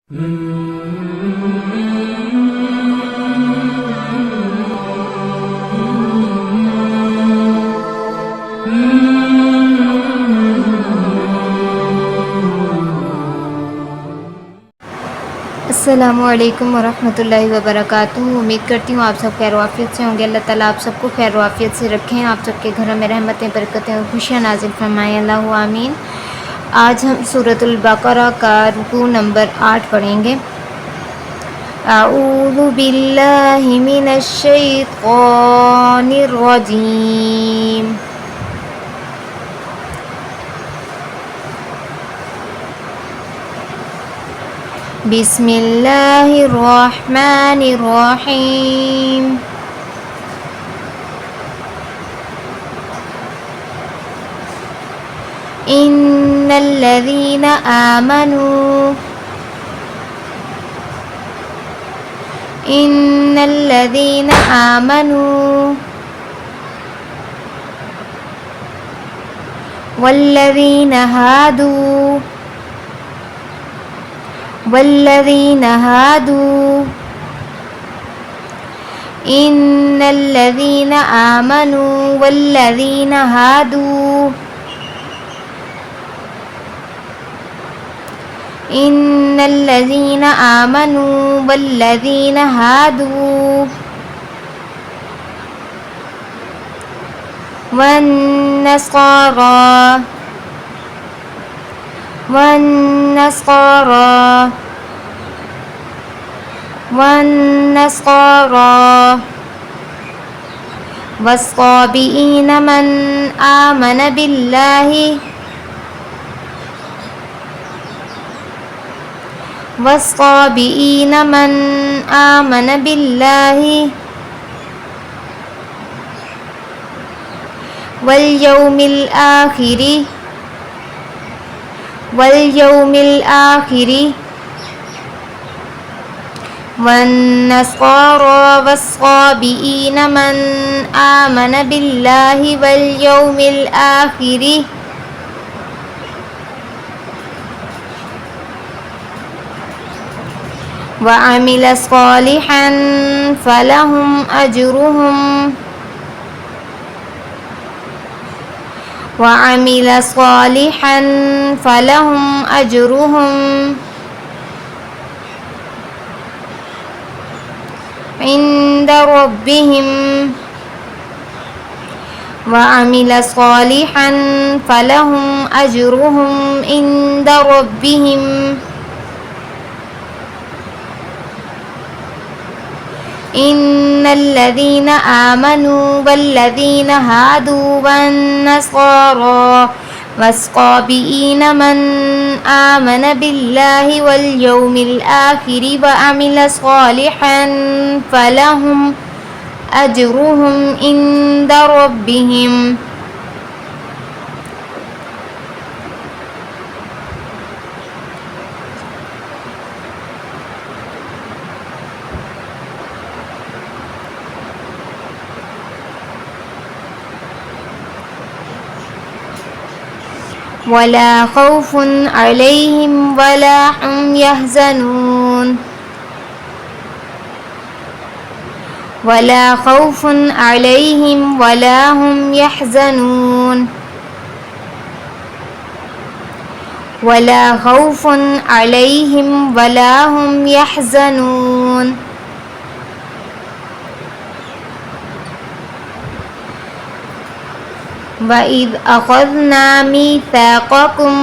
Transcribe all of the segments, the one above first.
अस्सलामुअलैकुम वरहमतुल्लाहि वबरकातुहू। उम्मीद करती हूँ आप सब खैर वाफ़ियत से होंगे। अल्लाह ताला आप सबको खैर वाफ़ियत से रखें, आप सबके घरों में रहमतें बरकतें और खुशियाँ नाज़िल फरमाएँ, अल्लाहु आमीन। आज हम सूरतुल बक़रा का रुकू नंबर 8 पढ़ेंगे। अऊज़ु बिल्लाहि मिनश शैतानिर रजीम। बिस्मिल्लाहिर्रहमानिर्रहीम। इन्नल्लज़ीना आमनू वल्लज़ीना हादू इन्नल्लज़ीना आमनू वल्लज़ीना हादू इन्नल्लज़ीना आमनू वल्लज़ीना हादू वन्नस्वारा वस्साबिईन मन आमन बिल्लाहि वल्यौमिल आखिरि वन्नस्वारा वस्साबिईन मन आमन बिल्लाहि वल्यौमिल आखिरि वअमिल सालिहन फलहुम अजरुहुम इंद रब्बिहिम इन्नल्लज़ीना आमनू वल्लज़ीना हादू वन्नस्वारा वस्साबिईन मन आमन बिल्लाहि वल्यौमिल आखिरि वअमिल सालिहन फलहुम अजरुहुम इंद रब्बिहिम वला खौफुन अलैहिम वला हुम यहज़नून। वला खौफुन अलैहिम वला हुम यहज़नून। वला खौफुन अलैहिम वला हुम यहज़नून। वइज़ अख़ज़ना मीसाक़कुम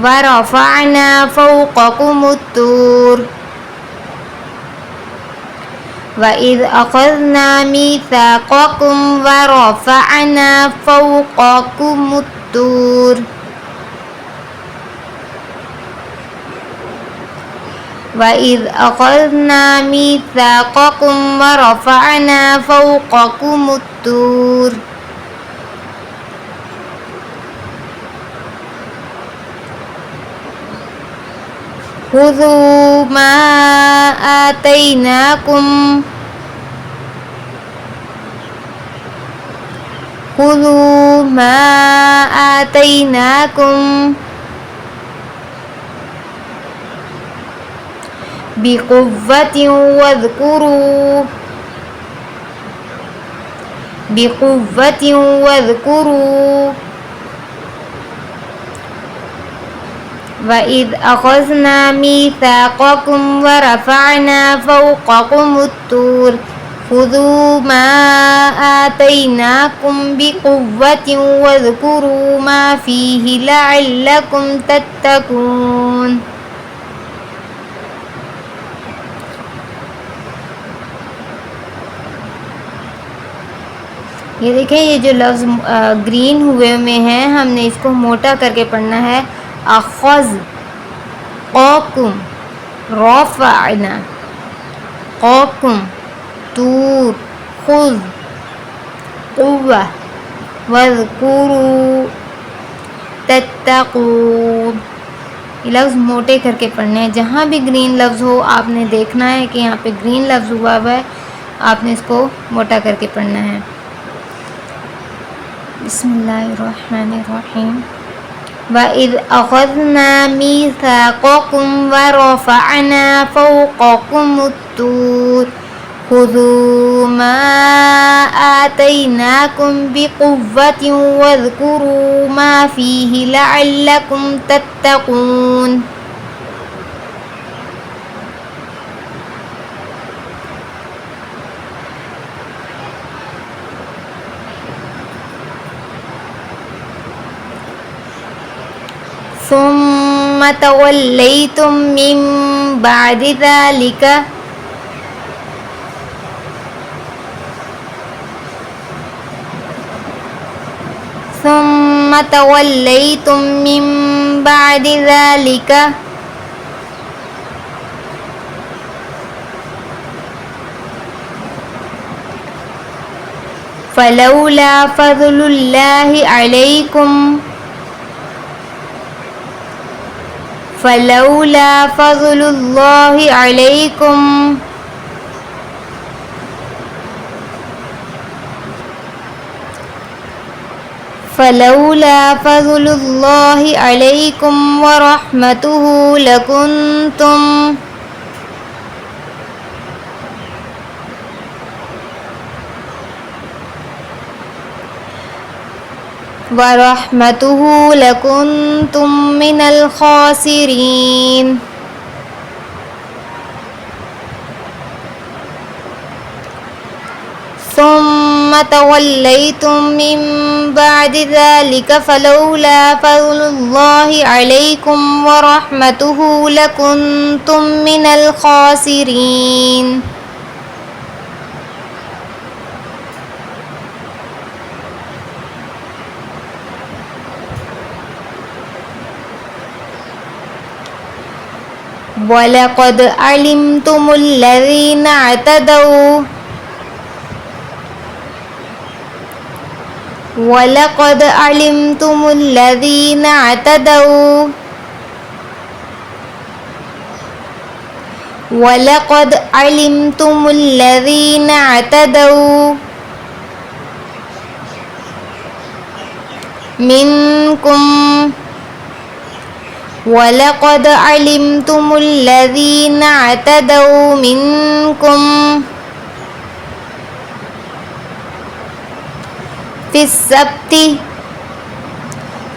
वरफ़अना फ़ौक़कुमुत तूर वइज़ अख़ज़ना मीसाक़कुम वरफ़अना फ़ौक़कुमुत तूर वइज़ अख़ज़ना मीसाक़कुम वरफ़अना फ़ौक़कुमुत तूर खुज़ू मा आतैनाकुम खुज़ू मा आतैनाकुम बिक़ुव्वतिन वज़्कुरू वइज़ अख़ज़ना मीसाक़कुम वरफ़अना फ़ौक़कुमुत्तूर खुज़ू मा आतैनाकुम बिक़ुव्वतिन वज़्कुरू मा फ़ीहि लअल्लकुम तत्तक़ून। ये देखें, ये जो लफ्ज़ ग्रीन हुए में है, हमने इसको मोटा करके पढ़ना है। अख़ज़ क़ौकुम रफ़अना क़ौकुम तूर खुज़ क़ुव्वा वज़्कुरू तत्तक़ून। ये लफ्ज़ मोटे करके पढ़ने हैं। जहाँ भी ग्रीन लफ्ज़ हो आपने देखना है कि यहाँ पे ग्रीन लफ्ज़ हुआ है, आपने इसको मोटा करके पढ़ना है। बिस्मिल्लाहिर्रहमानिर्रहीम। वइज़ अख़ज़ना मीसाक़कुम वरफ़अना फ़ौक़कुमुत्तूर खुज़ू मा आतैनाकुम बिक़ुव्वतिन वज़्कुरू मा फ़ीहि लअल्लकुम तत्तक़ून। सुम्म तवल्लैतुम मिन बादि ज़ालिका सुम्म तवल्लैतुम मिन बादि ज़ालिका फ़लौला फ़ज़्लुल्लाहि अलैकुम फ़लौला फ़ज़्लुल्लाहि अलैकुम फ़लौला फ़ज़्लुल्लाहि अलैकुम वरहमतुहु लकुन्तुम मिनल ख़ासिरीन। सुम्म तवल्लैतुम मिन बादि ज़ालिका फ़लौला फ़ज़्लुल्लाहि अलैकुम वरहमतुहु लकुन्तुम मिनल ख़ासिरीन। वलक़द अलिमतुमुल्लज़ीना अतदौ वलक़द अलिमतुमुल्लज़ीना अतदौ वलक़द अलिमतुमुल्लज़ीना अतदौ मिनकुम वलक़द अलिमतुमुल्लज़ीना अतदौ मिनकुम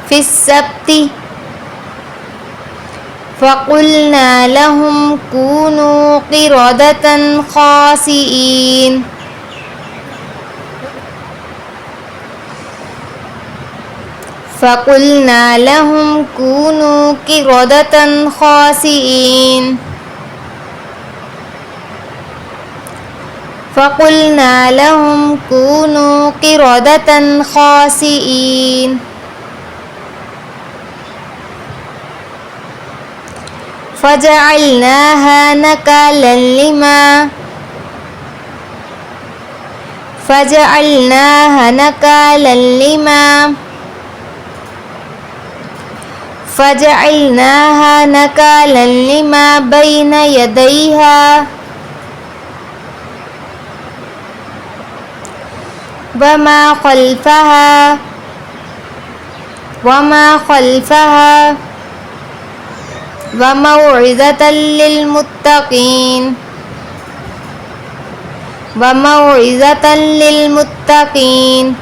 फ़िस्सब्ति फ़क़ुल्ना लहुम कूनू क़िरदतन ख़ासिईन। फ़क़ुल्ना लहुम कूनू क़िरदतन ख़ासिईन फ़क़ुल्ना लहुम कूनू क़िरदतन ख़ासिईन फ़जअलनाहा नकालन लिमा فجعلناها نكالا لما بين يديها وما خلفها وموعظة للمتقين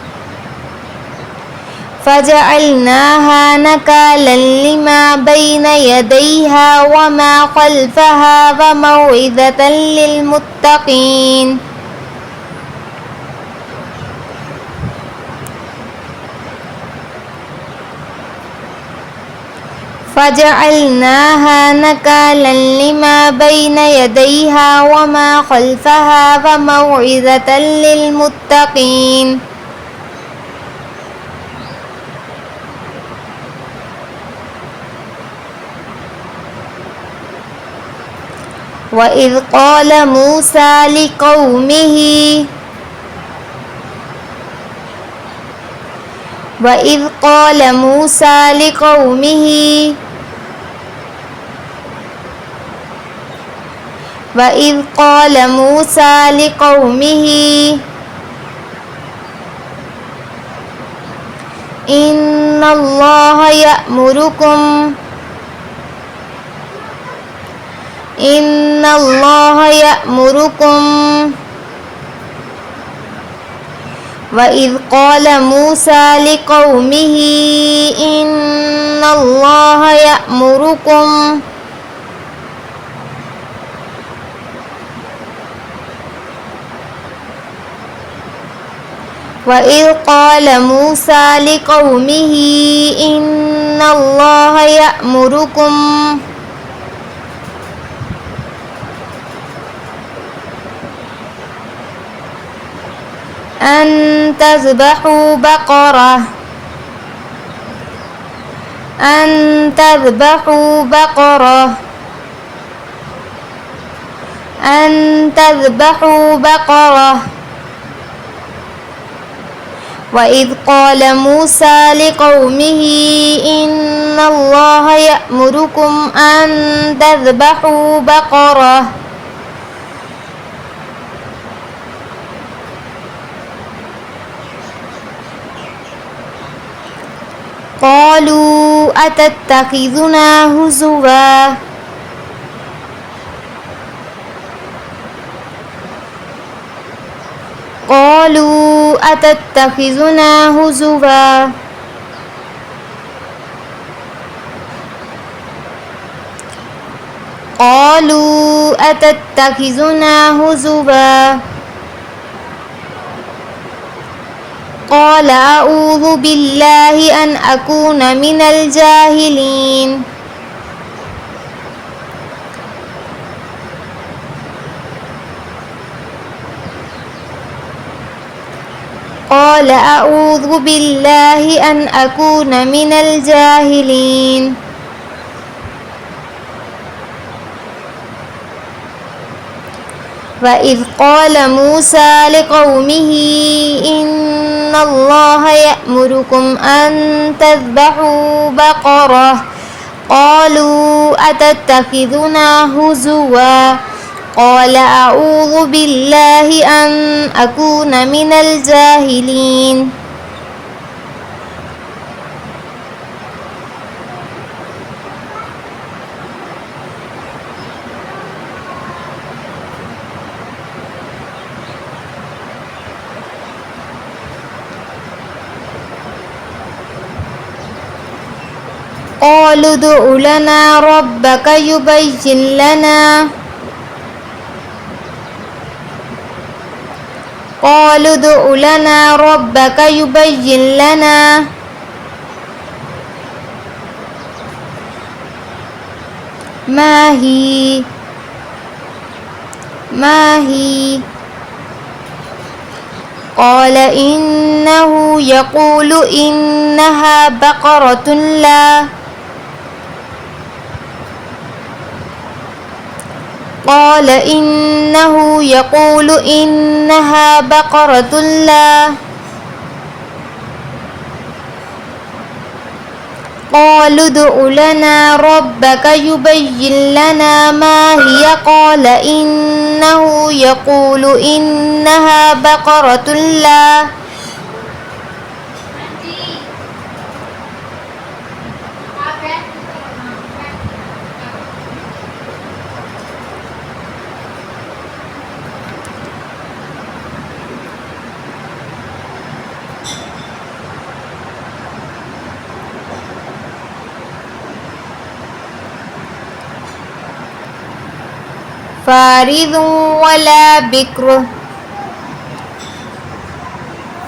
فجعلناها نكالا لما بين يديها وما خلفها وموعظة للمتقين فجعلناها نكالا لما بين يديها وما خلفها وموعظة للمتقين وإذ قال موسى لقومه إن الله يأمركم وإذ قال موسى لقومه إن الله يأمركم وإذ قال موسى لقومه إن الله يأمركم أن تذبحوا بقرة وإذ قال موسى لقومه إن الله يأمركم أن تذبحوا بقرة قالوا أتتخذنا هزوا قال أعوذ بالله أن أكون من الجاهلين وإذ قال موسى لقومه إن الله يأمركم أن تذبحوا بقرة قالوا أتتخذنا هزوا قال أعوذ بالله أن أكون من الجاهلين قالوا ادع لنا ربك يبين لنا ما هي قال إنه يقول إنها بقرة قالوا ادع لنا ربك يبين لنا ما هي قال إنه يقول إنها بقرة لا فارض ولا بكر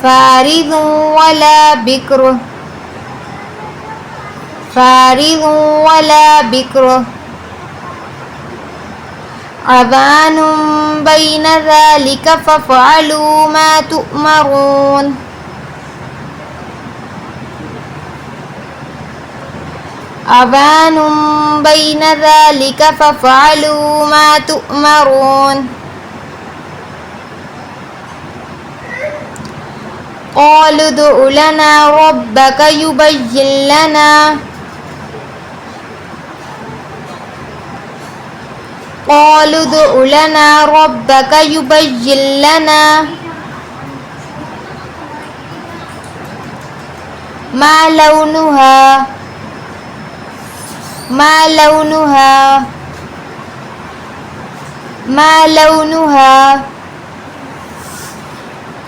فارض ولا بكر فارض ولا بكر عبان بين ذلك فافعلوا ما تؤمرون عبان بين ذلك فافعلوا ما تؤمرون قالوا ادع لنا ربك يبين لنا قالوا ادع لنا ربك يبين لنا ما لونها ما لونها ما لونها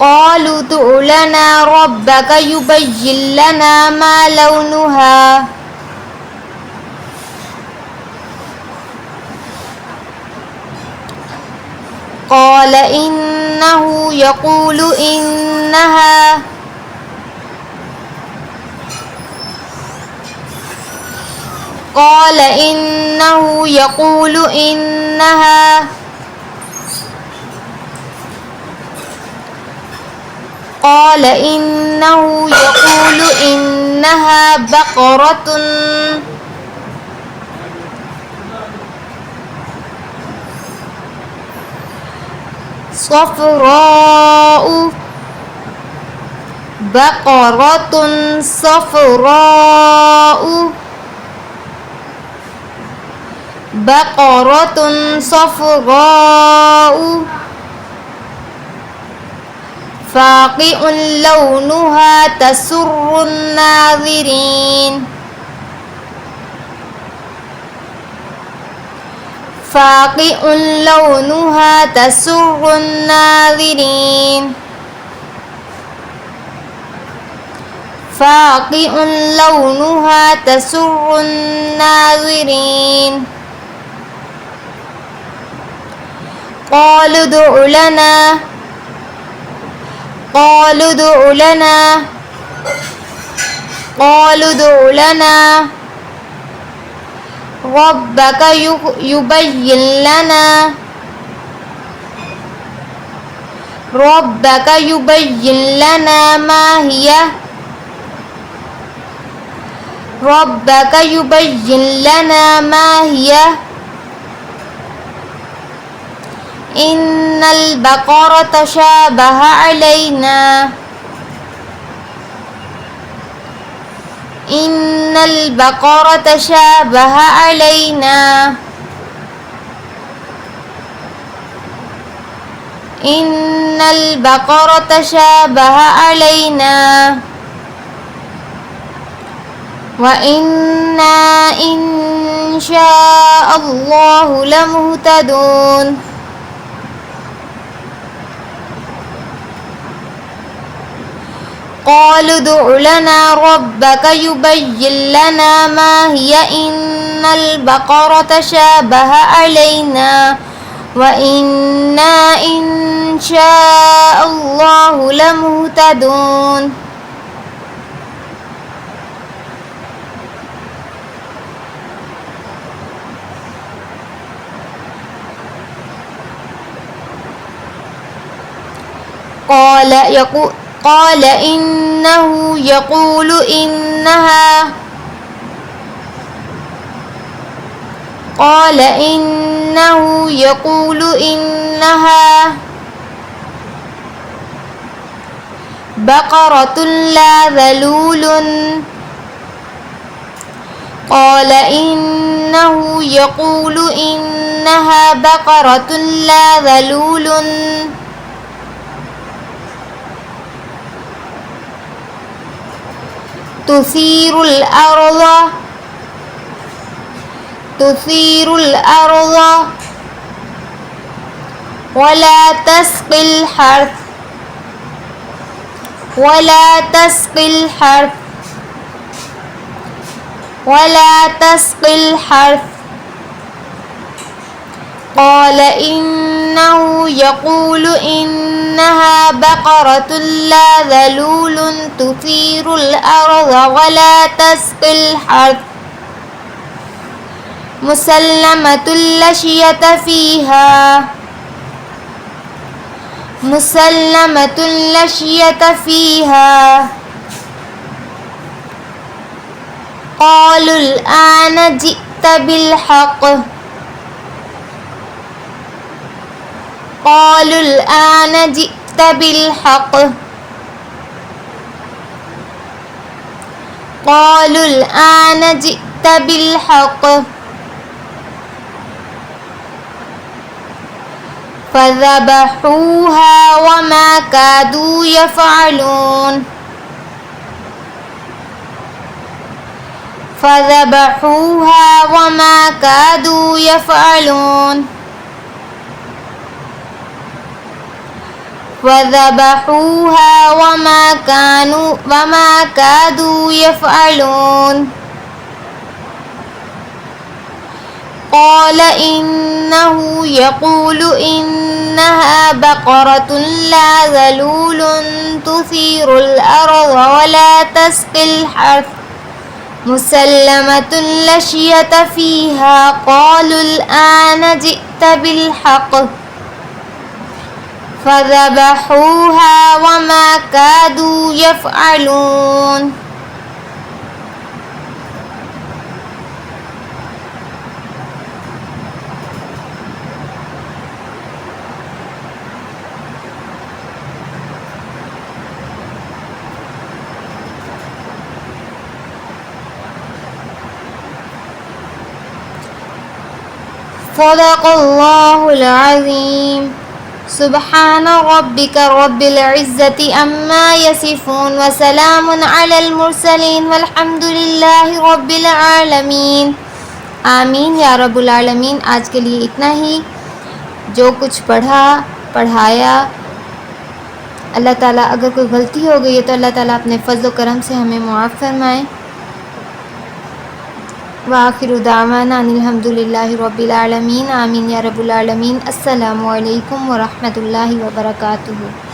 قالوا ادع لنا ربك يبين لنا ما لونها قال إنه يقول إنها قال إنه يقول إنها قال إنه يقول إنها بقرة صفراء بقرة صفراء بقرة صفراء فاقع لونها تسر الناظرين فاقع لونها تسر الناظرين فاقع لونها تسر الناظرين قالوا ادع لنا قالوا ادع لنا قالوا ادع لنا ربك يبين لنا ربك يبين لنا ما هي ربك يبين لنا ما هي إن البقرة شابه علينا إن البقرة شابه علينا إن البقرة شابه علينا وإنا إن شاء الله لمهتدون قالوا ادع لنا ربك يبين لنا ما هي إن البقرة شابه علينا وإنا إن شاء الله لمهتدون قال إنه يقول إنها قال إنه يقول إنها بقرة لا ذلول قال إنه يقول إنها بقرة لا ذلول تثير الأرض ولا تسقي الحرث قال إنه يقول إنها بقرة لا ذلول تثير الأرض ولا تسقي الحرث مسلمة لا شية فيها قالوا الآن جئت بالحق فذبحوها وما كادوا يفعلون قال إنه يقول إنها بقرة لا ذلول تثير الأرض ولا تسقي الحرث مسلمة لا شية فيها قالوا الآن جئت بالحق فذبحوها وما كادوا يفعلون صدق الله العظيم سبحان ربك رب العزة عما يصفون وسلام على المرسلين والحمद लिल्लाहि रब्बिल आलमीन। आमीन या रब्बुल आलमीन। आज के लिए इतना ही। जो कुछ पढ़ाया अल्लाह ताला, अगर कोई गलती हो गई है तो अल्लाह ताला अपने फज़्ल करम से हमें मुआफ़ फरमाए। व आखिरु दावाना अनिल हम्दुलिल्लाहि रब्बिल आलमीन। आमीन या रब्बुल आलमीन। अस्सलामु अलैकुम व रहमतुल्लाहि व बरकातुहू।